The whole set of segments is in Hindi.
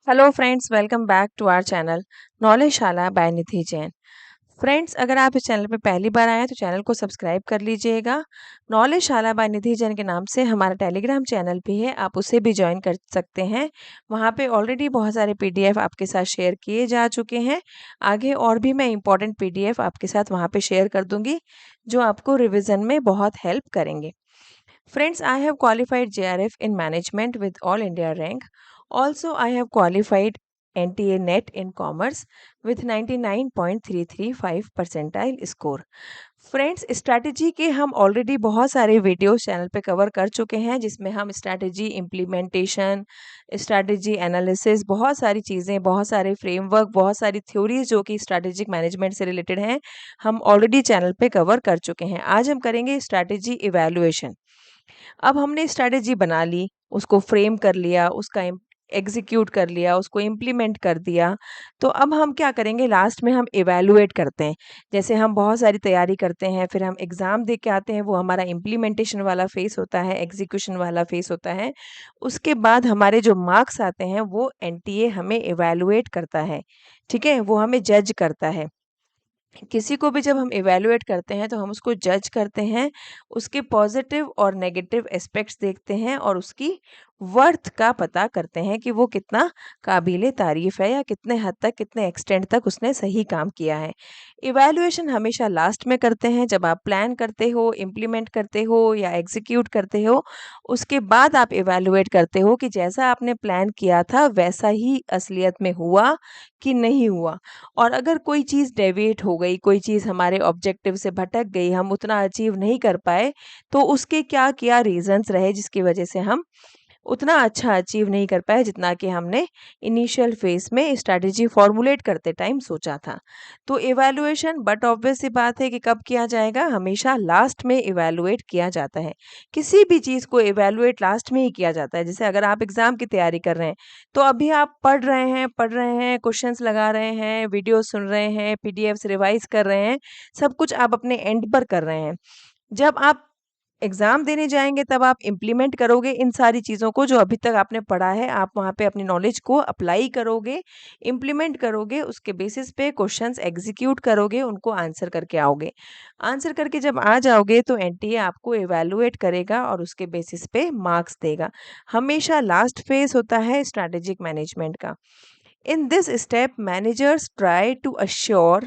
Hello friends, welcome back to our channel नॉलेजशाला बाय निधि जैन। फ्रेंड्स, अगर आप इस चैनल पे पहली बार आए हैं तो चैनल को सब्सक्राइब कर लीजिएगा। नॉलेजशाला बाय निधि जैन के नाम से हमारा टेलीग्राम चैनल भी है, आप उसे भी ज्वाइन कर सकते हैं। वहाँ पे ऑलरेडी बहुत सारे पीडीएफ आपके साथ शेयर किए जा चुके हैं। आगे और भी मैं इम्पॉर्टेंट पीडीएफ आपके साथ वहाँ पे शेयर कर दूँगी, जो आपको रिविज़न में बहुत हेल्प करेंगे। Friends, I have qualified JRF in management with All India rank. Also, I have qualified NTA NET in commerce with 99.335 percentile score. Friends, strategy के हम ऑलरेडी बहुत सारे वीडियो चैनल पे कवर कर चुके हैं, जिसमें हम स्ट्रैटेजी इम्प्लीमेंटेशन, स्ट्रैटेजी एनालिसिस, बहुत सारी चीज़ें, बहुत सारे फ्रेमवर्क, बहुत सारी थ्योरीज जो कि स्ट्रैटेजिक मैनेजमेंट से रिलेटेड हैं, हम ऑलरेडी चैनल पे कवर कर चुके हैं। आज हम करेंगे स्ट्रैटेजी इवैल्यूएशन। अब हमने स्ट्रैटेजी बना ली, उसको फ्रेम कर लिया, उसका एग्जीक्यूट कर लिया, उसको इम्प्लीमेंट कर दिया। तो अब हम क्या करेंगे, लास्ट में हम इवैल्यूएट करते हैं। जैसे हम बहुत सारी तैयारी करते हैं, फिर हम एग्ज़ाम दे के आते हैं, वो हमारा इम्प्लीमेंटेशन वाला फ़ेज़ होता है, एग्जीक्यूशन वाला फ़ेज़ होता है। उसके बाद हमारे जो मार्क्स आते हैं, वो एनटीए हमें इवैल्यूएट करता है, ठीक है? वो हमें जज करता है। किसी को भी जब हम इवैल्यूएट करते हैं तो हम उसको जज करते हैं, उसके पॉजिटिव और नेगेटिव एस्पेक्ट्स देखते हैं और उसकी वर्थ का पता करते हैं कि वो कितना काबिले तारीफ़ है या कितने हद तक, कितने एक्सटेंड तक उसने सही काम किया है। इवैल्यूएशन हमेशा लास्ट में करते हैं, जब आप प्लान करते हो, इम्प्लीमेंट करते हो या एग्ज़ीक्यूट करते हो, उसके बाद आप इवैल्यूएट करते हो कि जैसा आपने प्लान किया था वैसा ही असलियत में हुआ कि नहीं हुआ। और अगर कोई चीज़ डेविएट हो गई, कोई चीज़ हमारे ऑब्जेक्टिव से भटक गई, हम उतना अचीव नहीं कर पाए, तो उसके क्या-क्या रीज़न्स रहे जिसकी वजह से हम उतना अच्छा अचीव नहीं कर पाए जितना कि हमने इनिशियल फ़ेज़ में स्ट्रैटेजी फ़ॉर्मूलेट करते टाइम सोचा था। तो इवैल्यूएशन, बट ऑब्वियस सी बात है कि कब किया जाएगा? हमेशा लास्ट में इवैल्यूएट किया जाता है। किसी भी चीज़ को इवैल्यूएट लास्ट में ही किया जाता है। जैसे अगर आप एग्ज़ाम की तैयारी कर रहे हैं, तो अभी आप पढ़ रहे हैं, क्वेश्चंस लगा रहे हैं, वीडियो सुन रहे हैं, पीडीएफ्स रिवाइज़ कर रहे हैं, सब कुछ आप अपने एंड पर कर रहे हैं। जब आप एग्ज़ाम देने जाएँगे तब आप इम्प्लीमेंट करोगे इन सारी चीज़ों को जो अभी तक आपने पढ़ा है, आप वहाँ पे अपनी नॉलेज को अप्लाई करोगे, इम्प्लीमेंट करोगे, उसके बेसिस पे क्वेश्चंस एग्ज़ीक्यूट करोगे, उनको आंसर करके आओगे। आंसर करके जब आ जाओगे तो एनटीए आपको इवैल्यूएट करेगा और उसके बेसिस पे मार्क्स देगा। हमेशा लास्ट फ़ेज़ होता है स्ट्रैटेजिक मैनेजमेंट का। In this step, managers try to assure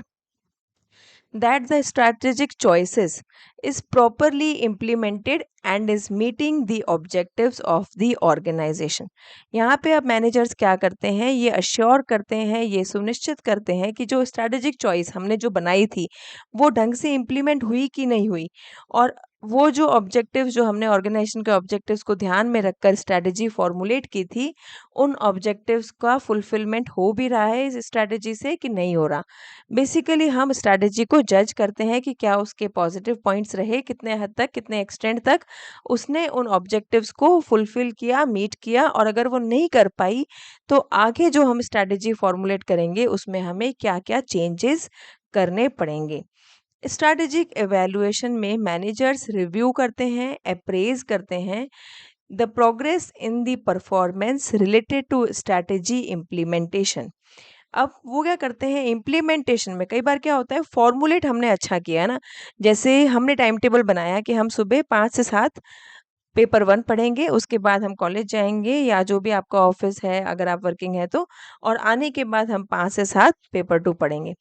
that the strategic choices is properly implemented and is meeting the objectives of the organization. यहाँ पे अब मैनेजर्स क्या करते हैं, ये अश्योर करते हैं, ये सुनिश्चित करते हैं कि जो स्ट्रैटेजिक चॉइस हमने जो बनाई थी वो ढंग से इम्प्लीमेंट हुई कि नहीं हुई, और वो जो ऑब्जेक्टिव्स जो हमने ऑर्गेनाइजेशन के ऑब्जेक्टिव्स को ध्यान में रखकर स्ट्रैटेजी फॉर्मुलेट की थी, उन ऑब्जेक्टिव्स का फुलफिलमेंट हो भी रहा है इस स्ट्रैटेजी से कि नहीं हो रहा। बेसिकली हम स्ट्रैटेजी को जज करते हैं कि क्या उसके पॉजिटिव पॉइंट्स रहे, कितने हद तक, कितने एक्सटेंड तक उसने उन ऑब्जेक्टिव्स को फुलफिल किया, मीट किया, और अगर वो नहीं कर पाई तो आगे जो हम स्ट्रैटेजी फॉर्मुलेट करेंगे उसमें हमें क्या-क्या चेंजेस करने पड़ेंगे। स्ट्रैटेजिक इवैल्यूएशन में मैनेजर्स रिव्यू करते हैं, अप्रेज़ करते हैं the progress in the performance related to strategy implementation. अब वो क्या करते हैं, इम्प्लीमेंटेशन में कई बार क्या होता है, फॉर्मूलेट हमने अच्छा किया है ना, जैसे हमने टाइम टेबल बनाया कि हम सुबह 5 से 7 पेपर 1 पढ़ेंगे, उसके बाद हम कॉलेज जाएँगे या जो भी आपका ऑफ़िस है अगर आप वर्किंग हैं तो, और आने के बाद हम 5 से 7 पेपर 2 पढ़ेंगे।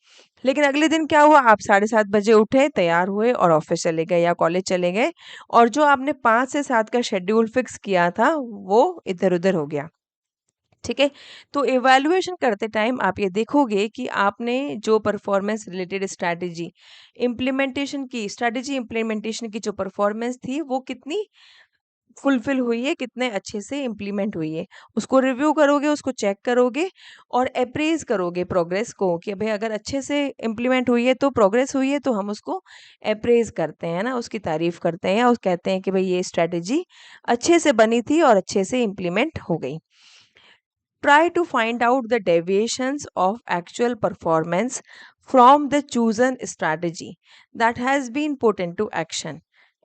लेकिन अगले दिन क्या हुआ, आप 7:30 बजे उठे, तैयार हुए और ऑफ़िस चले गए या कॉलेज चले गए, और जो आपने 5 से 7 का शेड्यूल फ़िक्स किया था, वो इधर-उधर हो गया। ठीक है? तो इवैल्यूएशन करते टाइम आप ये देखोगे कि आपने जो परफॉर्मेंस रिलेटेड स्ट्रैटेजी इम्प्लीमेंटेशन की जो परफॉर्मेंस थी, वो कितनी फुलफिल हुई है, कितने अच्छे से इम्प्लीमेंट हुई है। उसको रिव्यू करोगे, उसको चेक करोगे और अप्रेज़ करोगे प्रोग्रेस को कि भई अगर अच्छे से इम्प्लीमेंट हुई है तो प्रोग्रेस हुई है, तो हम उसको अप्रेज़ करते हैं ना, उसकी तारीफ़ करते हैं और कहते हैं कि भई ये स्ट्रैटेजी अच्छे से बनी थी और अच्छे से इम्प्लीमेंट हो गई। Try to find out the deviations of actual performance from the chosen strategy that has been put into action,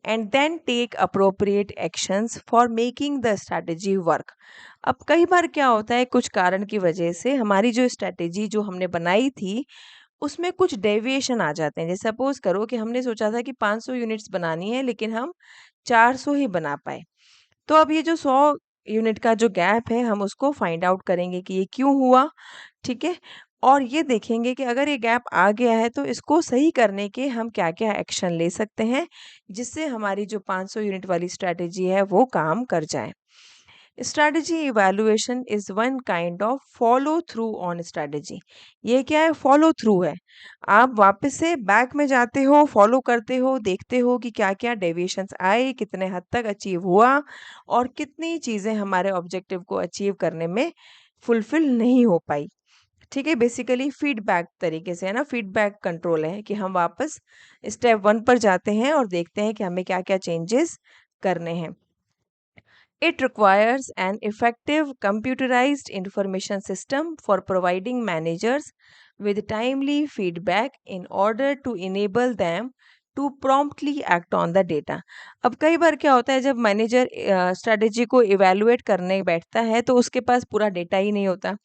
and then take appropriate actions for making the strategy work. अब कई बार क्या होता है, कुछ कारण की वजह से हमारी जो स्ट्रैटेजी जो हमने बनाई थी, उसमें कुछ डेविएशन आ जाते हैं। जैसे सपोज़ करो कि हमने सोचा था कि 500 यूनिट्स बनानी है, लेकिन हम 400 ही बना पाए। तो अब ये जो 100 यूनिट का जो गैप है, हम उसको फाइंड आउट करेंगे कि ये क्यों हुआ, ठीक है? और ये देखेंगे कि अगर ये गैप आ गया है, तो इसको सही करने के हम क्या-क्या एक्शन ले सकते हैं, जिससे हमारी जो 500 यूनिट वाली स्ट्रैटेजी है, वो काम कर जाए। Strategy evaluation is one kind of follow through on strategy. ये क्या है? फॉलो थ्रू है। आप वापस से बैक में जाते हो, फॉलो करते हो, देखते हो कि क्या-क्या डेविएशंस आए, कितने हद तक अचीव हुआ और कितनी चीज़ें हमारे ऑब्जेक्टिव को अचीव करने में फुलफिल नहीं हो पाई। ठीक है? बेसिकली फीडबैक तरीके से है ना, फीडबैक कंट्रोल है कि हम वापस स्टेप 1 पर जाते हैं और देखते हैं कि हमें क्या-क्या चेंजेस करने हैं। It requires an effective computerized information system for providing managers with timely feedback in order to enable them to promptly act on the data. अब कई बार क्या होता है, जब मैनेजर स्ट्रेटेजी को इवैल्यूएट करने बैठता है, तो उसके पास पूरा डेटा ही नहीं होता।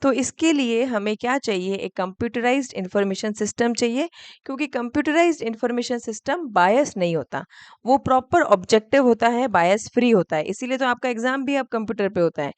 तो इसके लिए हमें क्या चाहिए, एक कंप्यूटराइज्ड इंफॉर्मेशन सिस्टम चाहिए, क्योंकि कंप्यूटराइज्ड इंफॉर्मेशन सिस्टम बायस नहीं होता, वो प्रॉपर ऑब्जेक्टिव होता है, बायस फ्री होता है। इसीलिए तो आपका एग्जाम भी अब कंप्यूटर पे होता है,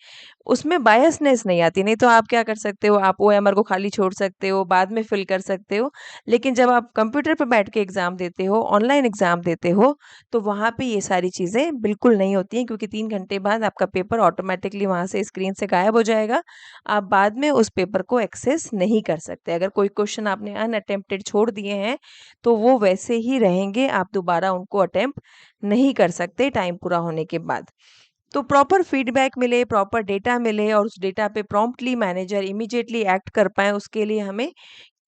उसमें बायसनेस नहीं आती। नहीं तो आप क्या कर सकते हो, आप ओएमआर को खाली छोड़ सकते हो, बाद में फिल कर सकते हो। लेकिन जब आप कंप्यूटर पे बैठ के एग्जाम देते हो, ऑनलाइन एग्जाम देते हो, तो वहाँ पे ये सारी चीज़ें बिल्कुल नहीं होती हैं, क्योंकि 3 घंटे बाद आपका पेपर ऑटोमेटिकली वहाँ से स्क्रीन से गायब हो जाएगा। आप बाद में उस पेपर को एक्सेस नहीं कर सकते। अगर कोई क्वेश्चन आपने अनअटेम्प्टेड छोड़ दिए हैं, तो वो वैसे ही रहेंगे, आप दोबारा उनको अटेम्प्ट नहीं कर सकते टाइम पूरा होने के बाद। तो प्रॉपर फीडबैक मिले, प्रॉपर डेटा मिले और उस डेटा पे प्रॉम्प्टली मैनेजर इमीडिएटली एक्ट कर पाएँ, उसके लिए हमें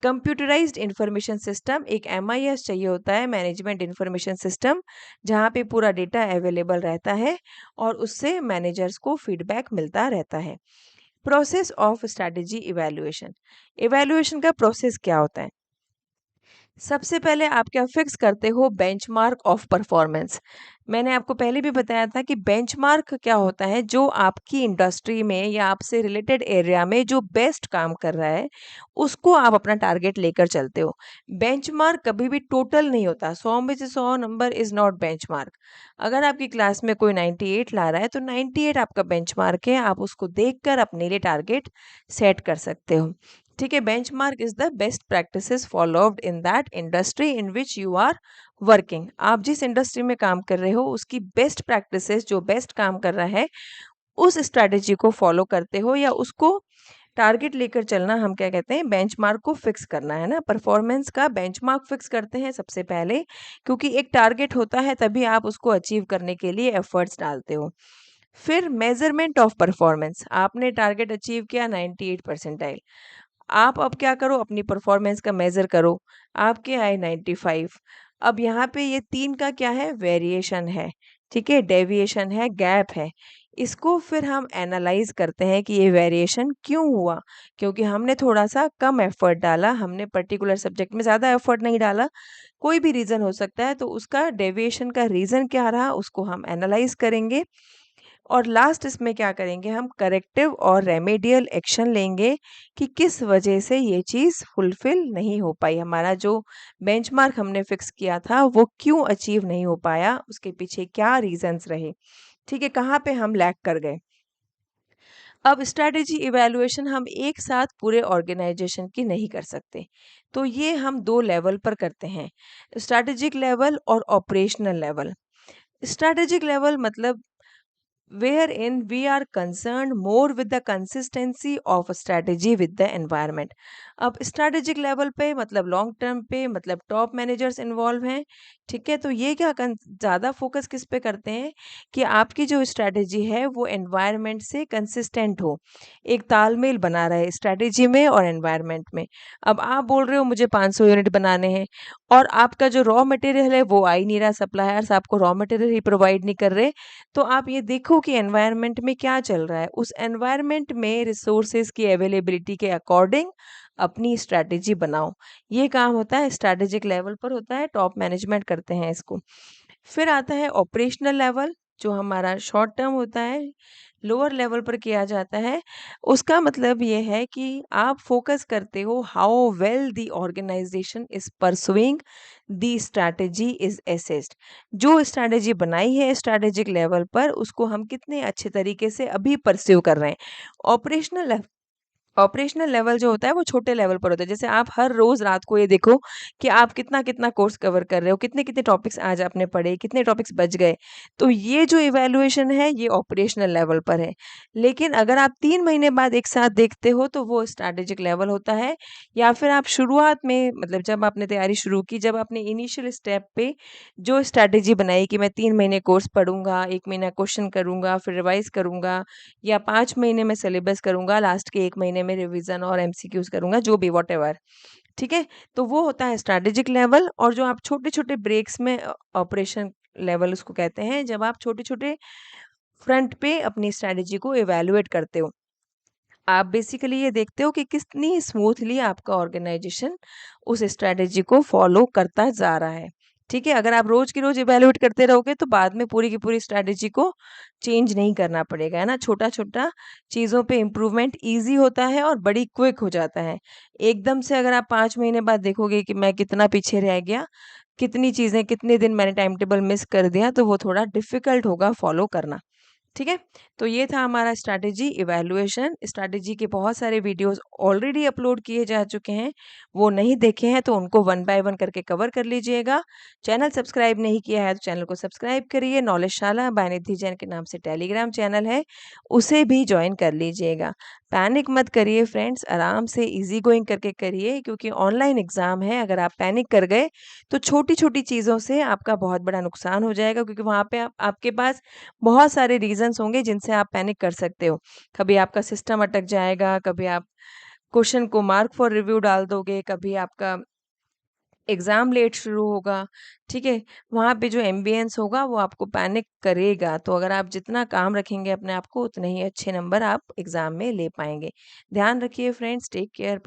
कंप्यूटराइज्ड इंफॉर्मेशन सिस्टम, एक एमआईएस चाहिए होता है, मैनेजमेंट इंफॉर्मेशन सिस्टम, जहाँ पे पूरा डेटा अवेलेबल रहता है और उससे मैनेजर्स को फीडबैक मिलता रहता है। Process of strategy evaluation. Evaluation का प्रोसेस क्या होता है? सबसे पहले आप क्या फिक्स करते हो, बेंचमार्क ऑफ परफॉर्मेंस। मैंने आपको पहले भी बताया था कि बेंचमार्क क्या होता है, जो आपकी इंडस्ट्री में या आपसे रिलेटेड एरिया में जो बेस्ट काम कर रहा है, उसको आप अपना टारगेट लेकर चलते हो। बेंचमार्क कभी भी टोटल नहीं होता, 100 में से 100 नंबर इज नॉट बेंचमार्क। अगर आपकी क्लास में कोई 98 ला रहा है, तो 98 आपका बेंचमार्क है, आप उसको देखकर अपने लिए टारगेट सेट कर सकते हो। ठीक है? Benchmark is the best practices followed in that industry in which you are working. आप जिस इंडस्ट्री में काम कर रहे हो, उसकी बेस्ट प्रैक्टिसेस, जो बेस्ट काम कर रहा है, उस स्ट्रैटेजी को फॉलो करते हो या उसको टारगेट लेकर चलना हम क्या कहते हैं, बेंचमार्क को फिक्स करना है ना। परफॉर्मेंस का बेंचमार्क फिक्स करते हैं सबसे पहले, क्योंकि एक टारगेट होता है, तभी आप उसको अचीव करने के लिए एफर्ट्स डालते हो। फिर मेजरमेंट ऑफ परफॉर्मेंस, आपने टारगेट अचीव किया 98 परसेंटाइल, आप अब क्या करो, अपनी परफॉर्मेंस का मेज़र करो, आपके आए 95। अब यहाँ पे ये 3 का क्या है, वेरिएशन है, ठीक है? डेविएशन है, गैप है। इसको फिर हम एनालाइज़ करते हैं कि ये वेरिएशन क्यों हुआ? क्योंकि हमने थोड़ा-सा कम एफ़र्ट डाला, हमने पर्टिकुलर सब्जेक्ट में ज़्यादा एफ़र्ट नहीं डाला, कोई भी रीज़न हो सकता है, तो उसका डेविएशन का रीज़न क्या रहा, उसको हम एनालाइज़ करेंगे। और लास्ट इसमें क्या करेंगे, हम करेक्टिव और रेमेडियल एक्शन लेंगे कि किस वजह से ये चीज़ फुलफ़िल नहीं हो पाई। हमारा जो बेंचमार्क हमने फ़िक्स किया था, वो क्यों अचीव नहीं हो पाया, उसके पीछे क्या रीज़न्स रहे, ठीक है? कहाँ पे हम लैग कर गए। अब स्ट्रैटेजी इवैल्यूएशन हम एक साथ पूरे ऑर्गेनाइजेशन की नहीं कर सकते, तो ये हम 2 लेवल पर करते हैं, स्ट्रैटेजिक लेवल और ऑपरेशनल लेवल। स्ट्रैटेजिक लेवल मतलब wherein we are concerned more with the consistency of a strategy with the environment. अब स्ट्रैटेजिक लेवल पे मतलब लॉन्ग टर्म पे मतलब टॉप मैनेजर्स इन्वॉल्व हैं, ठीक है? तो ये क्या ज़्यादा फोकस किस पे करते हैं कि आपकी जो स्ट्रैटेजी है वो एनवायरनमेंट से कंसिस्टेंट हो, एक तालमेल बना रहे स्ट्रैटेजी में और एनवायरनमेंट में। अब आप बोल रहे हो मुझे 500 यूनिट बनाने हैं और आपका जो रॉ मटेरियल है वो आ ही नहीं रहा, सप्लायर्स आपको रॉ मटेरियल ही प्रोवाइड नहीं कर रहे, तो आप ये देखो कि एनवायरनमेंट में क्या चल रहा है, उस एनवायरनमेंट में रिसोर्सेज की अवेलेबिलिटी के अकॉर्डिंग अपनी स्ट्रैटेजी बनाओ। ये काम होता है स्ट्रैटेजिक लेवल पर होता है, टॉप मैनेजमेंट करते हैं इसको। फिर आता है ऑपरेशनल लेवल, जो हमारा शॉर्ट टर्म होता है, लोअर लेवल पर किया जाता है, उसका मतलब ये है कि आप फ़ोकस करते हो how well the organisation is pursuing the strategy is assessed. जो स्ट्रैटेजी बनाई है स्ट्रैटेजिक लेवल पर, उसको हम कितने अच्छे तरीके से अभी परस्यू कर रहे हैं। ऑपरेशनल ऑपरेशनल लेवल जो होता है वो छोटे लेवल पर होता है। जैसे आप हर रोज़ रात को ये देखो कि आप कितना-कितना कोर्स कवर कर रहे हो, कितने-कितने टॉपिक्स आज आपने पढ़े, कितने टॉपिक्स बच गए। तो ये जो इवैल्यूएशन है ये ऑपरेशनल लेवल पर है। लेकिन अगर आप 3 महीने बाद एक साथ देखते हो तो वो स्ट्रैटेजिक लेवल होता है, या फिर आप शुरुआत में मतलब जब आपने तैयारी शुरू की, जब आपने इनिशियल स्टेप पे जो स्ट्रैटेजी बनाई कि मैं 3 महीने कोर्स पढ़ूँगा, 1 महीना क्वेश्चन करूँगा, फिर रिवाइज़ करूँगा, या 5 महीने में सिलेबस करूँगा, लास्ट के 1 महीने में रिवीजन और एमसीक्यूज़ करूँगा, जो भी व्हाटएवर, ठीक है? तो वो होता है स्ट्रैटेजिक लेवल। और जो आप छोटे-छोटे ब्रेक्स में ऑपरेशन लेवल उसको कहते हैं, जब आप छोटे-छोटे फ्रंट पे अपनी स्ट्रैटेजी को इवैल्यूएट करते हो। आप बेसिकली ये देखते हो कि कितनी स्मूथली आपका ऑर्गेनाइजेशन उस स्ट्रैटेजी को फॉलो करता जा रहा है। ठीक है? अगर आप रोज़ की रोज़ इवैल्यूएट करते रहोगे तो बाद में पूरी की पूरी स्ट्रैटेजी को चेंज नहीं करना पड़ेगा, है ना? छोटा-छोटा चीज़ों पे इम्प्रूवमेंट ईज़ी होता है और बड़ी क्विक हो जाता है। एकदम से अगर आप 5 महीने बाद देखोगे कि मैं कितना पीछे रह गया, कितनी चीज़ें, कितने दिन मैंने टाइम टेबल मिस कर दिया, तो वो थोड़ा डिफ़िकल्ट होगा फॉलो करना। ठीक है? तो ये था हमारा स्ट्रैटेजी इवैल्यूएशन। स्ट्रैटेजी के बहुत सारे वीडियोज़ ऑलरेडी अपलोड किए जा चुके हैं। वो नहीं देखे हैं तो उनको वन बाय वन करके कवर कर लीजिएगा। चैनल सब्सक्राइब नहीं किया है तो चैनल को सब्सक्राइब करिए। नॉलेजशाला बाय निधि जैन के नाम से टेलीग्राम चैनल है, उसे भी जॉइन कर लीजिएगा। पैनिक मत करिए फ्रेंड्स, आराम से ईज़ी गोइंग करके करिए, क्योंकि ऑनलाइन एग्ज़ाम है। अगर आप पैनिक कर गए तो छोटी-छोटी चीज़ों से आपका बहुत बड़ा नुकसान हो जाएगा, क्योंकि वहाँ पे आप आपके पास बहुत सारे रीज़न्स होंगे जिनसे आप पैनिक कर सकते हो। कभी आपका सिस्टम अटक जाएगा, कभी आप क्वेश्चन को मार्क फॉर रिव्यू डाल दोगे, कभी आपका एग्ज़ाम लेट शुरू होगा, ठीक है? वहाँ पे जो एम्बियंस होगा वो आपको पैनिक करेगा। तो अगर आप जितना काम रखेंगे अपने आप को, उतने ही अच्छे नंबर आप एग्ज़ाम में ले पाएँगे। ध्यान रखिए फ्रेंड्स, टेक केयर।